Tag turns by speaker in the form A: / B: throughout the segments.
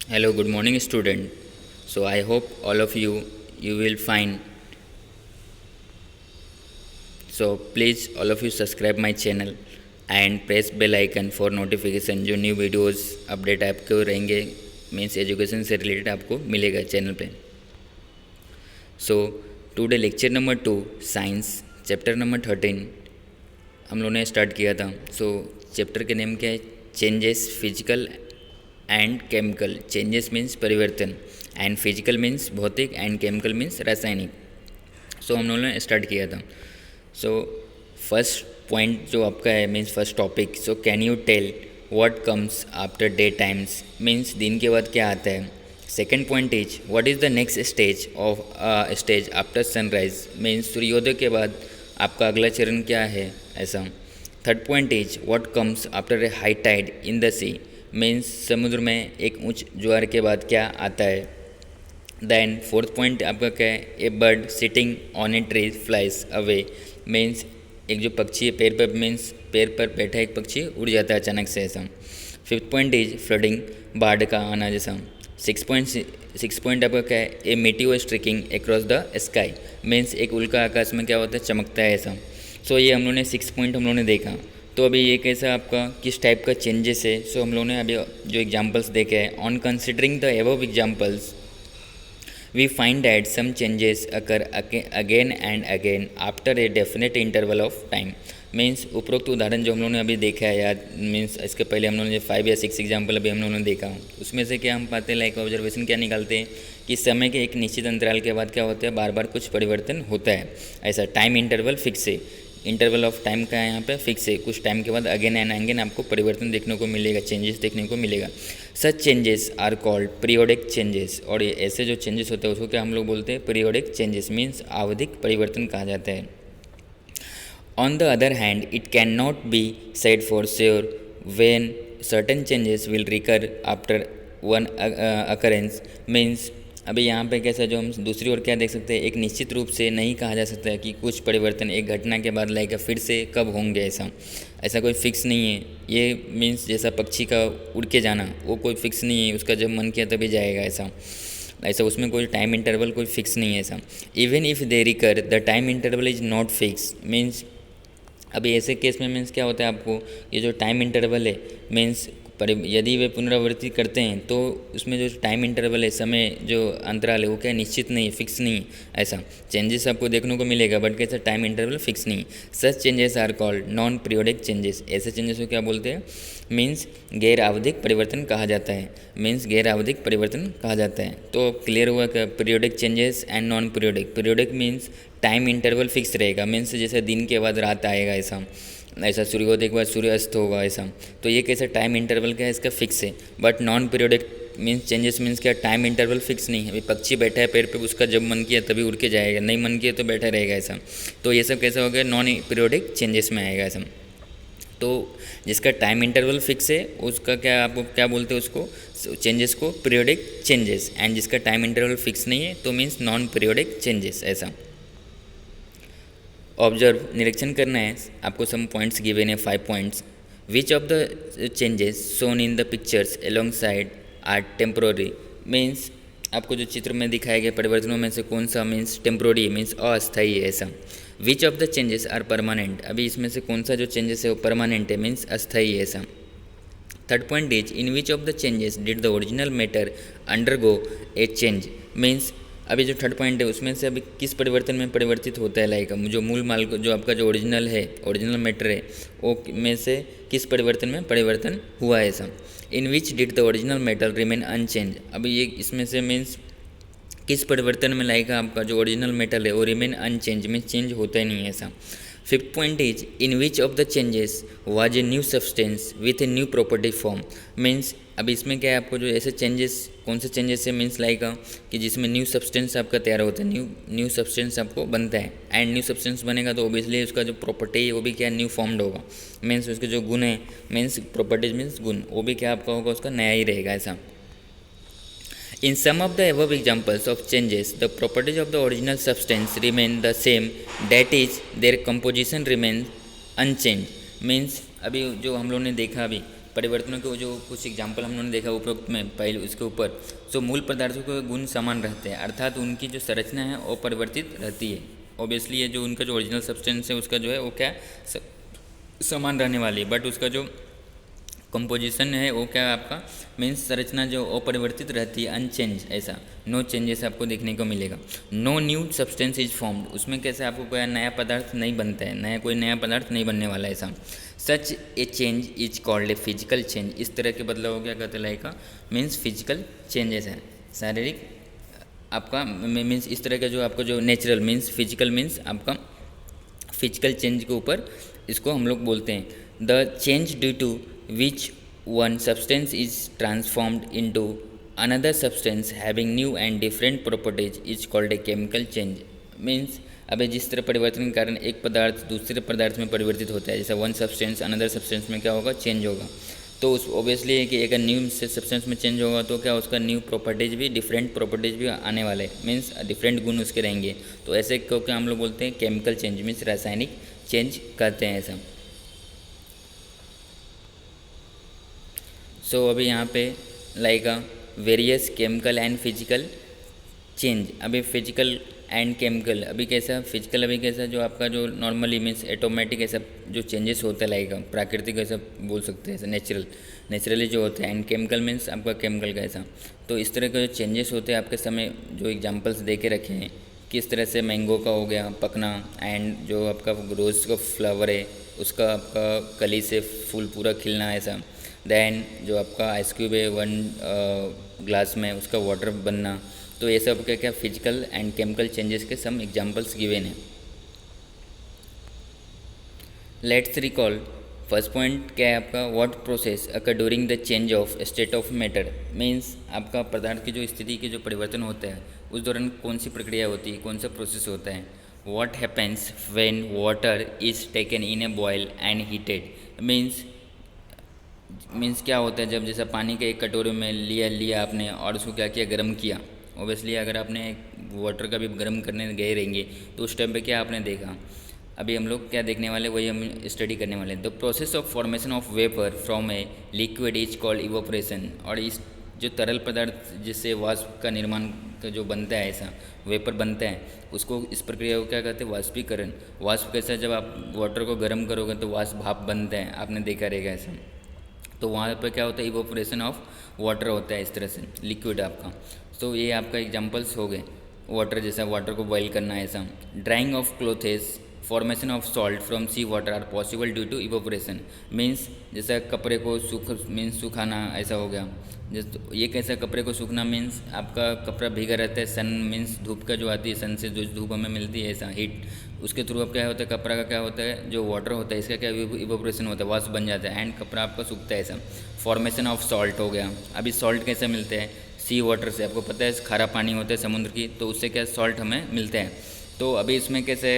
A: Hello, good morning, student. So I hope all of you will fine. So please all of you subscribe my channel and press bell icon for notification. जो new videos update आपको रहेंगे means education से related आपको मिलेगा channel पे. So today lecture number 2 science chapter number 13 हम लोगों ने स्टार्ट किया था. सो चैप्टर के नेम क्या है? Changes physical and chemical. Changes means परिवर्तन एंड फिजिकल मीन्स भौतिक एंड केमिकल मीन्स रासायनिक. सो हम लोगों ने स्टार्ट किया था. सो फर्स्ट पॉइंट जो आपका है means first topic. So can you tell what comes after day times means दिन के बाद क्या आता है. Second point is what is the next stage after sunrise means सूर्योदय के बाद आपका अगला चरण क्या है ऐसा. Third point is what comes after a high tide in the sea means समुद्र में एक ऊंच ज्वार के बाद क्या आता है. देन फोर्थ पॉइंट आपका क्या है? A bird sitting on a tree flies away means एक जो पक्षी है पेड़ पर मीन्स पेड़ पर बैठा एक पक्षी उड़ जाता है अचानक से ऐसा. फिफ्थ पॉइंट इज फ्लडिंग बाढ़ का आना जैसा. सिक्स पॉइंट आपका क्या है? A meteor striking across the sky means एक उल्का आकाश में क्या होता है चमकता है ऐसा. सो ये हम लोगों ने 6 पॉइंट हम लोगों ने देखा. तो अभी ये कैसा आपका किस टाइप का चेंजेस है. सो हम लोगों ने अभी जो एग्जांपल्स देखे हैं on considering the above examples we find that some changes occur again and again after a definite interval of time means उपरोक्त उदाहरण जो हम लोगों ने अभी देखा है याद मीन्स इसके पहले हम लोगों ने 5 या 6 एग्जाम्पल अभी हम लोगों ने देखा उसमें से क्या हम पाते हैं लाइक ऑब्जर्वेशन क्या निकालते हैं कि समय के एक निश्चित अंतराल के बाद क्या होता है बार बार कुछ परिवर्तन होता है ऐसा. टाइम इंटरवल फिक्स है. इंटरवल ऑफ टाइम का यहाँ पे फिक्स है. कुछ टाइम के बाद अगेन एंड अगेन आपको परिवर्तन देखने को मिलेगा चेंजेस देखने को मिलेगा. Such changes are called periodic changes और ये ऐसे जो चेंजेस होते हैं उसको क्या हम लोग बोलते हैं पीरियोडिक चेंजेस मीन्स आवधिक परिवर्तन कहा जाता है. On the other hand it can not be said for sure when certain changes will recur after one occurrence means अभी यहाँ पे कैसा जो हम दूसरी ओर क्या देख सकते हैं एक निश्चित रूप से नहीं कहा जा सकता है कि कुछ परिवर्तन एक घटना के बाद लाइक फिर से कब होंगे ऐसा कोई फिक्स नहीं है. ये मीन्स जैसा पक्षी का उड़ के जाना वो कोई फिक्स नहीं है उसका जब मन किया तभी जाएगा ऐसा उसमें कोई टाइम इंटरवल कोई फिक्स नहीं है ऐसा. Even if they recur the time interval is not fix means अभी ऐसे केस में मीन्स क्या होता है आपको ये जो टाइम इंटरवल है मीन्स यदि वे पुनरावृत्ति करते हैं तो उसमें जो टाइम इंटरवल है समय जो अंतराल है वो क्या निश्चित नहीं फिक्स नहीं ऐसा. चेंजेस आपको देखने को मिलेगा बट कैसा टाइम इंटरवल फिक्स नहीं. Such changes are called non periodic changes. ऐसे चेंजेस को क्या बोलते हैं मीन्स गैर आवधिक परिवर्तन कहा जाता है मीन्स गैर आवधिक परिवर्तन कहा जाता है. तो क्लियर हुआ क्या periodic changes and non periodic. Periodic means time interval fix रहेगा मीन्स जैसे दिन के बाद रात आएगा ऐसा सूर्योदय के बाद सूर्य अस्त होगा ऐसा. तो ये कैसा टाइम इंटरवल क्या है इसका फिक्स है. But non periodic means changes means क्या टाइम इंटरवल फिक्स नहीं है. अभी पक्षी बैठा है पेड़ पे उसका जब मन किया तभी उड़ के जाएगा नहीं मन किया तो बैठा रहेगा ऐसा. तो ये सब कैसा हो गया नॉन पीरियोडिक चेंजेस में आएगा ऐसा. तो जिसका टाइम इंटरवल फिक्स है उसका क्या आप क्या बोलते हैं उसको चेंजेस को पीरियोडिक चेंजेस एंड जिसका टाइम इंटरवल फिक्स नहीं है तो मीन्स नॉन पीरियोडिक चेंजेस ऐसा. ऑब्जर्व निरीक्षण करना है आपको सम पॉइंट्स गिवन है 5 points. Which of the changes shown in the pictures alongside are temporary means आपको जो चित्र में दिखाए गए परिवर्तनों में से कौन सा मीन्स टेम्प्रोरी मीन्स अस्थायी है ऐसा. Which of the changes are permanent अभी इसमें से कौन सा जो चेंजेस है वो परमानेंट है मीन्स अस्थायी है ऐसा. Third point is in which of the changes did the original matter undergo A change means अभी जो थर्ड पॉइंट है उसमें से अभी किस परिवर्तन में परिवर्तित होता है लाइक जो मूल माल जो आपका जो ओरिजिनल है ओरिजिनल मैटर है वो में से किस परिवर्तन में परिवर्तन हुआ है ऐसा. In which did the original matter remain unchange अभी ये इसमें से मीन्स किस परिवर्तन में लाइक आपका जो ओरिजिनल मेटल है वो रिमेन अनचेंज में चेंज होता ही नहीं है ऐसा. Fifth point is in which of the changes was a new substance with a new property form means अब इसमें क्या है आपको जो ऐसे चेंजेस कौन से चेंजेस है मीन्स लाइक कि जिसमें न्यू सब्सटेंस आपका तैयार होता है न्यू सब्सटेंस आपको बनता है एंड न्यू सब्सटेंस बनेगा तो ओबियसली उसका जो प्रॉपर्टी है वो भी क्या न्यू फॉर्म्ड होगा मीन्स उसके जो गुण है मीन्स प्रॉपर्टीज मीन्स गुण वो भी क्या आपका होगा उसका नया ही रहेगा ऐसा. In some of the above examples of changes, the properties of the original substance remain the same, that is, their composition remains unchanged. Means अभी जो हम लोगों ने देखा अभी परिवर्तनों के जो कुछ एग्जाम्पल हम लोगों ने देखा उपरोक्त में पहले उसके ऊपर, तो मूल पदार्थों के गुण समान रहते हैं, अर्थात उनकी जो संरचना है वो परिवर्तित रहती है। ऑब्वियसली ये जो उनका जो ओरिजिनल सब्सटेंस है उसका जो है वो क्या समान रहने वाली है, बट उसका जो कंपोजिशन है वो क्या आपका मीन्स संरचना जो अपरिवर्तित रहती है, अनचेंज, ऐसा नो चेंजेस आपको देखने को मिलेगा। No new substance is formed, उसमें कैसे आपको कोई नया पदार्थ नहीं बनता है, कोई नया पदार्थ नहीं बनने वाला है ऐसा। Such a change is called a physical change, इस तरह के बदलाव क्या कहते हैं का मीन्स फिजिकल चेंजेस है, शारीरिक आपका मीन्स इस तरह का जो आपका जो नेचुरल मीन्स फिजिकल मीन्स आपका फिजिकल चेंज के ऊपर इसको हम लोग बोलते हैं। The change due to which one substance is transformed into another substance having new and different properties is called a chemical change। Means अबे जिस तरह परिवर्तन के कारण एक पदार्थ दूसरे पदार्थ में परिवर्तित होता है, जैसे वन सब्सटेंस अनदर सब्सटेंस में क्या होगा चेंज होगा, तो उस ऑब्वियसली है कि एक न्यू सब्सटेंस में चेंज होगा तो क्या उसका न्यू प्रॉपर्टीज भी डिफरेंट प्रॉपर्टीज भी आने वाले मीन्स डिफरेंट गुण उसके रहेंगे, तो ऐसे को क्या हम लोग बोलते हैं केमिकल चेंज मीन्स रासायनिक चेंज कहते हैं ऐसा। सो अभी यहाँ पे like various chemical and physical change, अभी फिजिकल एंड केमिकल अभी कैसा, फिजिकल अभी कैसा जो आपका जो नॉर्मली मीन्स ऑटोमेटिक ऐसा जो चेंजेस होता है लाइक प्राकृतिक ऐसा बोल सकते हैं, ऐसा नेचुरली जो होता है, एंड केमिकल मीन्स आपका केमिकल का ऐसा। तो इस तरह के जो चेंजेस होते हैं आपके समय जो एग्जांपल्स दे के रखे हैं, किस तरह से मैंगो का हो गया पकना, एंड जो आपका रोज़ का फ्लावर है उसका आपका कली से फूल पूरा खिलना ऐसा, दैन जो आपका आइस क्यूब है वन ग्लास में उसका वाटर बनना, तो ये सब क्या क्या फिजिकल एंड केमिकल चेंजेस के सम एग्जांपल्स गिवन हैं। लेट्स रिकॉल फर्स्ट पॉइंट क्या है आपका, what process occur during the change of state of matter, means आपका पदार्थ की जो स्थिति के जो परिवर्तन होता है उस दौरान कौन सी प्रक्रिया होती है, कौन सा प्रोसेस होता है। What happens when water is taken in a boil and heated, means क्या होता है जब जैसा पानी के एक कटोरे में लिया आपने और उसको क्या किया गर्म किया, ओबियसली अगर आपने वाटर का भी गर्म करने गए रहेंगे तो उस टाइम पे क्या आपने देखा, अभी हम लोग क्या देखने वाले वही हम स्टडी करने वाले। The process of formation of vapour from a liquid is called evaporation, और इस जो तरल पदार्थ जिससे वाष्प का निर्माण का जो बनता है ऐसा वेपर बनता है उसको इस प्रक्रिया को क्या कहते हैं वाष्पीकरण। वाष्प कैसा, जब आप वाटर को गर्म करोगे तो वाष्प भाप बनता है, आपने देखा रहेगा ऐसा, तो वहाँ पर क्या होता है इवोपरेशन ऑफ वाटर होता है इस तरह से लिक्विड आपका। तो ये आपका एग्जांपल्स हो गए, वाटर जैसा वाटर को बॉईल करना ऐसा। Drying of clothes formation of salt from sea water are possible due to evaporation, means जैसा कपड़े को सुखाना ऐसा हो गया। जैसे ये कैसा कपड़े को सूखना मीन्स आपका कपड़ा भीगा रहता है, सन मीन्स धूप का जो आती है सन से जो धूप हमें मिलती है ऐसा हीट, उसके थ्रू अब क्या होता है कपड़ा का क्या होता है जो वाटर होता है इसका क्या इवोपरेशन होता है, वाष्प बन जाता है एंड कपड़ा आपका सूखता है ऐसा। फॉर्मेशन ऑफ सॉल्ट हो गया, अभी सॉल्ट कैसे मिलते हैं सी वाटर से, आपको पता है खारा पानी होता है समुद्र की, तो उससे क्या सॉल्ट हमें मिलते हैं। तो अभी इसमें कैसे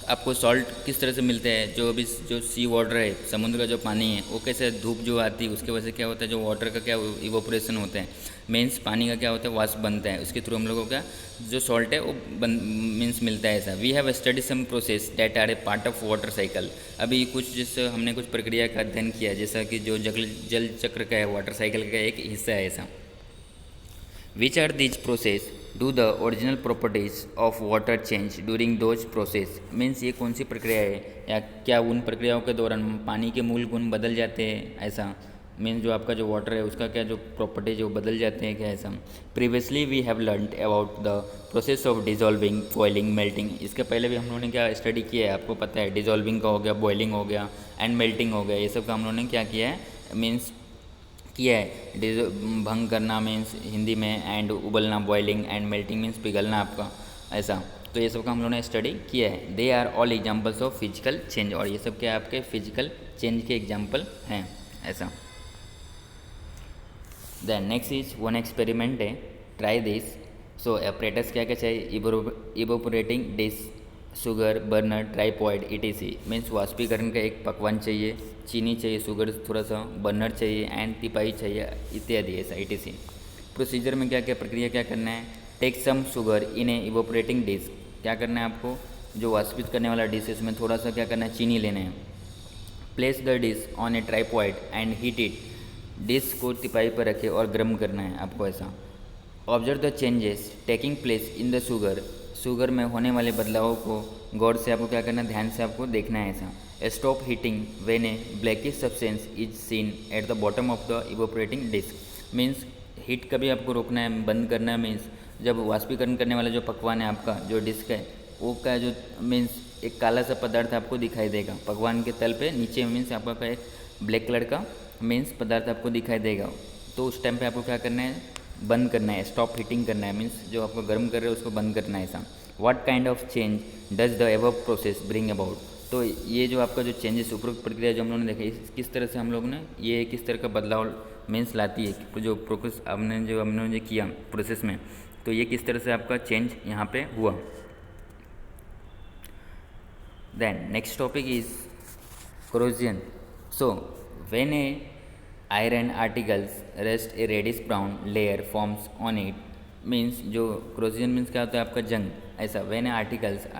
A: आपको सॉल्ट किस तरह से मिलते हैं, जो अभी जो सी वाटर है समुद्र का जो पानी है वो कैसे धूप जो आती है उसके वजह से क्या होता है जो वाटर का क्या इवोपरेशन होता है, मीन्स पानी का क्या होता है वाष्प बनता है, उसके थ्रू हम लोगों का जो सॉल्ट है वो मीन्स मिलता है ऐसा। We have study some process that are a part of water cycle, अभी कुछ जिससे हमने कुछ प्रक्रिया का अध्ययन किया जैसा कि जो जल चक्र का है वाटर साइकिल का एक हिस्सा है ऐसा। Which are these process do the original properties of water change during those process, means ये कौन सी प्रक्रिया है या क्या उन प्रक्रियाओं के दौरान पानी के मूल गुण बदल जाते हैं ऐसा, मीन्स जो आपका जो वाटर है उसका क्या जो प्रॉपर्टीज वो बदल जाते हैं क्या ऐसा। Previously we have learned about the process of dissolving boiling melting, इसके पहले भी हम लोगों ने क्या स्टडी किया है आपको पता है, डिजॉल्विंग का हो गया, बॉइलिंग हो गया एंड मेल्टिंग हो गया, ये सब का हम लोगों ने क्या किया है मीन्स किया है। भंग करना मीन्स हिंदी में एंड उबलना बॉइलिंग एंड मेल्टिंग मीन्स पिघलना आपका ऐसा, तो ये सब का हम लोगों ने स्टडी किया है। They are all examples of physical change, और ये सब क्या आपके फिजिकल चेंज के एग्जाम्पल हैं ऐसा। Then next is one experiment है, ट्राई दिस। सो ऑपरेटर्स क्या क्या चाहिए, evaporating dish, sugar, burner, tripod ETC, means वाष्पीकरण का एक पकवान चाहिए, चीनी चाहिए, शुगर थोड़ा सा, बर्नर चाहिए एंड तिपाही चाहिए इत्यादि ऐसा ETC। प्रोसीजर में क्या क्या प्रक्रिया क्या करना है, take some sugar in a evaporating dish, क्या करना है आपको जो वाष्पित करने वाला डिश है उसमें थोड़ा सा क्या करना है चीनी लेना है, place the dish on A tripod and heat it. Dish को तिपाई पर रखें और गर्म करना है आपको ऐसा। Observe the changes taking place in the sugar. Sugar में होने वाले बदलावों को गौर से आपको क्या करना है, ध्यान से आपको देखना है ऐसा। Stop heating when a blackish substance is seen at the bottom of the evaporating disc. Means heat कभी आपको रोकना है, बंद करना है। मीन्स जब वाष्पीकरण करने वाला जो पकवान है आपका जो डिस्क है वो का जो मीन्स एक काला सा पदार्थ आपको दिखाई देगा पकवान के तल पे नीचे। मीन्स आपका एक ब्लैक कलर का मीन्स पदार्थ आपको दिखाई देगा। तो उस टाइम पे आपको क्या करना है, बंद करना है, स्टॉप हीटिंग करना है। मीन्स जो आपको गर्म कर रहे हो उसको बंद करना है ऐसा। What kind of change does the above process bring about. तो ये जो आपका जो चेंजेस उपरोक्त प्रक्रिया जो हम लोगों ने देखी किस तरह से हम लोग ने ये किस तरह का बदलाव मीन्स लाती है जो प्रोसेस हमने जो किया प्रोसेस में, तो ये किस तरह से आपका चेंज यहाँ पे हुआ। Then next topic is corrosion. So when a iron articles rest a reddish brown layer forms on it, means जो corrosion मीन्स क्या होता है आपका जंग ऐसा। when a articles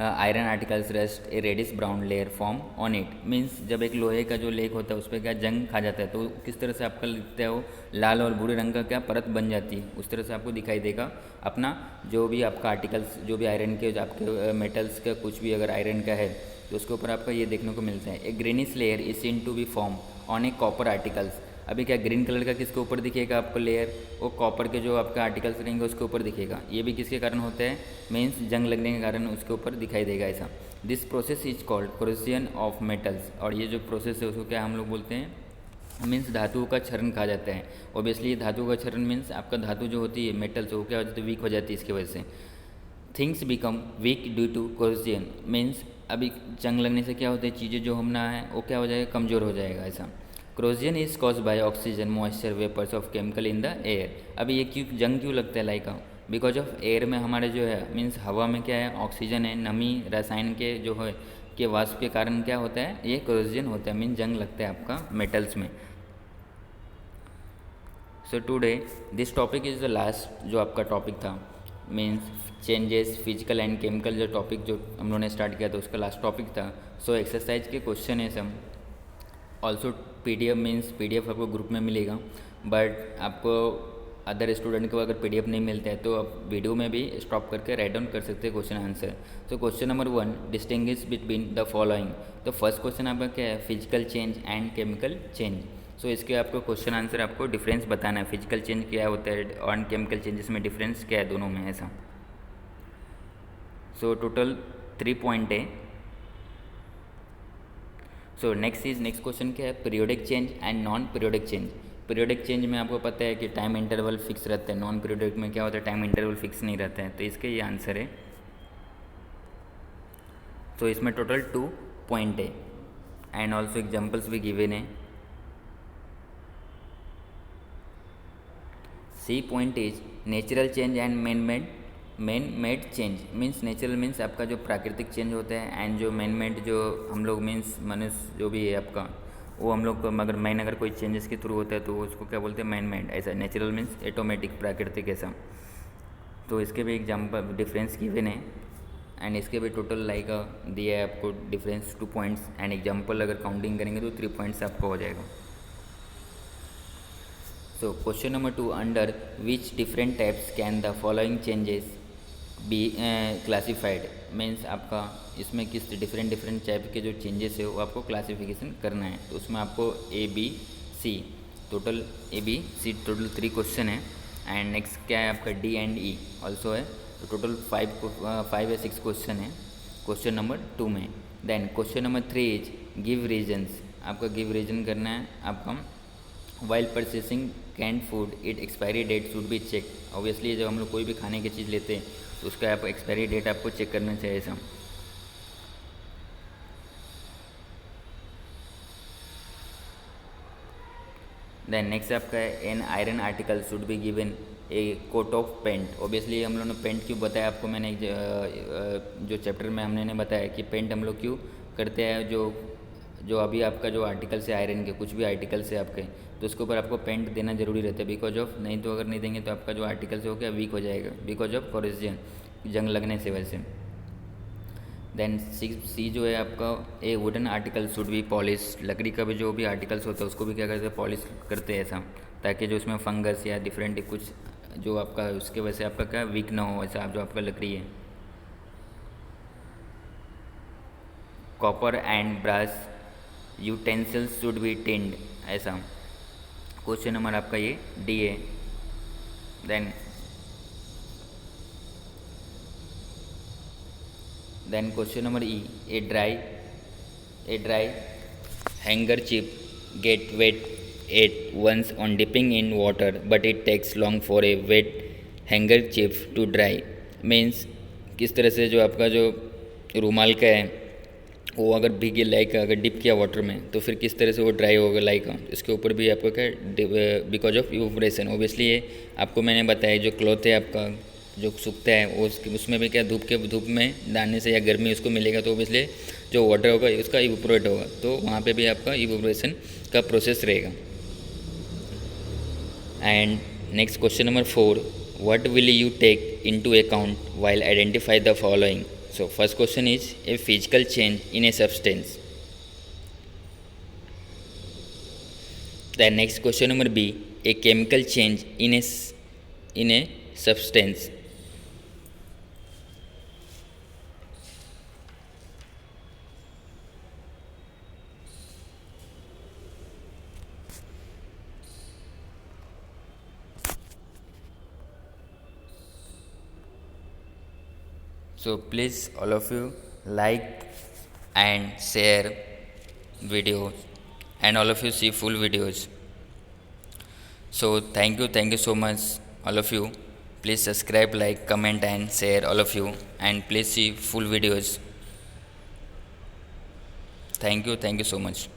A: iron articles rust a reddish brown layer form on it, means जब एक लोहे का जो लेक होता है उस पर क्या जंग खा जाता है तो किस तरह से आपका लिखता है वो लाल और भूरे रंग का क्या परत बन जाती है, उस तरह से आपको दिखाई देगा अपना जो भी आपका आर्टिकल्स जो भी आयरन के जो आपके मेटल्स का कुछ भी अगर आयरन का है तो उसके ऊपर आपका ये देखने को मिलता है। A greenish layer is seen to be form on a copper articles. अभी क्या ग्रीन कलर का किसके ऊपर दिखेगा आपको लेयर, वो कॉपर के जो आपका आर्टिकल्स रहेंगे उसके ऊपर दिखेगा। ये भी किसके कारण होता है, मीन्स जंग लगने के कारण उसके ऊपर दिखाई देगा ऐसा। This process is called corrosion of metals. और ये जो प्रोसेस है उसको क्या हम लोग बोलते हैं, मीन्स धातुओं का क्षरण कहा जाता है। ऑब्वियसली धातु का क्षरण मीन्स आपका धातु जो होती है मेटल्स वो क्या हो जाती है, वीक हो जाती है इसकी वजह से। Things become weak due to corrosion, means अभी जंग लगने से क्या होता है चीज़ें जो हमना है वो क्या हो जाएगा, कमज़ोर हो जाएगा ऐसा। corrosion is cause by oxygen moisture vapours of chemical in the air. अभी ये क्यों जंग क्यों लगता है लाइक बिकॉज ऑफ एयर में हमारे जो है मीन्स हवा में क्या है ऑक्सीजन है, नमी रसायन के जो है के वाष्प के कारण क्या होता है ये corrosion होता है, मीन्स जंग लगता है आपका मेटल्स में। So today this topic is the last जो आपका टॉपिक था, means changes physical and chemical जो टॉपिक जो हम लोगों ने स्टार्ट किया था उसका लास्ट टॉपिक था। सो एक्सरसाइज के क्वेश्चन है सब। ऑल्सो PDF मीन्स PDF आपको ग्रुप में मिलेगा, बट आपको अदर स्टूडेंट को अगर PDF नहीं मिलता है तो आप वीडियो में भी स्टॉप करके राइट डाउन कर सकते हैं क्वेश्चन आंसर। तो question number 1, distinguish between the following. तो फर्स्ट क्वेश्चन आपका क्या है, physical change and chemical change. So इसके आपको क्वेश्चन आंसर आपको डिफरेंस बताना है, फिजिकल चेंज क्या होता है और केमिकल चेंजेस में डिफरेंस क्या है दोनों में ऐसा। सो टोटल 3 पॉइंट है। सो नेक्स्ट क्वेश्चन क्या है, periodic change and non periodic change. Periodic change में आपको पता है कि टाइम इंटरवल फिक्स रहता है, नॉन पीरियोडिक में क्या होता है टाइम इंटरवल फिक्स नहीं रहता है, तो इसके ये आंसर है। तो इसमें टोटल 2 पॉइंट है एंड ऑल्सो एग्जाम्पल्स भी गिवन है। C point is natural change and man made change. Means natural means आपका जो प्राकृतिक चेंज होता है एंड जो मैन मेड जो हम लोग मीन्स मनुष्य जो भी है आपका वो हम लोग को अगर कोई चेंजेस के थ्रू होता है तो उसको क्या बोलते हैं मैन मेड ऐसा। नेचुरल मीन्स ऑटोमेटिक प्राकृतिक ऐसा। तो इसके भी एग्जाम्पल डिफरेंस गिवन है एंड इसके भी टोटल लाइक दिया है आपको डिफरेंस 2 पॉइंट्स एंड एग्जाम्पल अगर काउंटिंग करेंगे तो 3 पॉइंट्स आपका हो जाएगा। So question number 2, under which different types can the following changes be classified. Means आपका इसमें किस डिफरेंट टाइप के जो चेंजेस है वो आपको क्लासिफिकेशन करना है। तो उसमें आपको ABC टोटल टोटल 3 क्वेश्चन है एंड नेक्स्ट क्या है आपका D एंड E ऑल्सो है। तो टोटल 5 या 6 क्वेश्चन है क्वेश्चन नंबर 2 में। Then question number 3 is give reasons. आपका गिव रीजन करना है आपका। While purchasing canned food it expiry date should be check. Obviously जब हम लोग कोई भी खाने की चीज़ लेते हैं तो उसका आप एक्सपायरी डेट आपको चेक करना चाहिए ऐसा। देन नेक्स्ट आपका है an iron article should be given a coat of paint. Obviously हम लोगों ने पेंट क्यों बताया आपको, मैंने जो चैप्टर में हमने बताया कि पेंट हम लोग क्यों करते हैं, जो अभी आपका जो आर्टिकल से आयरन के कुछ भी आर्टिकल से आपके तो उसके ऊपर आपको पेंट देना जरूरी रहता है बिकॉज ऑफ नहीं तो अगर नहीं देंगे तो आपका जो आर्टिकल से हो क्या वीक हो जाएगा बिकॉज ऑफ corrosion जंग लगने से वजह से। देन सिक्स सी जो है आपका, ए wooden article should B polish, लकड़ी का भी जो भी आर्टिकल्स होता है उसको भी क्या करते हैं, पॉलिश करते हैं ऐसा, ताकि जो उसमें फंगस या डिफरेंट कुछ जो आपका उसके वजह से आपका क्या वीक ना हो, ऐसा आप जो आपका लकड़ी है। Copper and brass utensils should be tinned, ऐसा क्वेश्चन नंबर आपका ये डी है। Then question number E, a dry handkerchief get wet at once on dipping in water, but it takes long for a wet handkerchief to dry। Means किस तरह से जो आपका जो रूमाल का है वो अगर भीगे लाइक अगर डिप किया वाटर में तो फिर किस तरह से वो ड्राई होगा लाइक, इसके ऊपर भी आपको क्या बिकॉज ऑफ इवोपरेशन। ओबियसली ये आपको मैंने बताया जो क्लॉथ है आपका जो सूखता है वो उसमें भी क्या धूप में डालने से या गर्मी उसको मिलेगा तो ओबियसली जो वाटर होगा उसका इवोपरेट होगा, तो वहाँ पे भी आपका इवोपरेशन का प्रोसेस रहेगा। And next question number 4, what will you take into account while identify the following. So first question is a physical change in a substance. The next question number B, a chemical change in a substance. So please all of you like and share videos, and all of you see full videos. So thank you so much all of you. Please subscribe, like, comment and share all of you, and please see full videos. Thank you so much.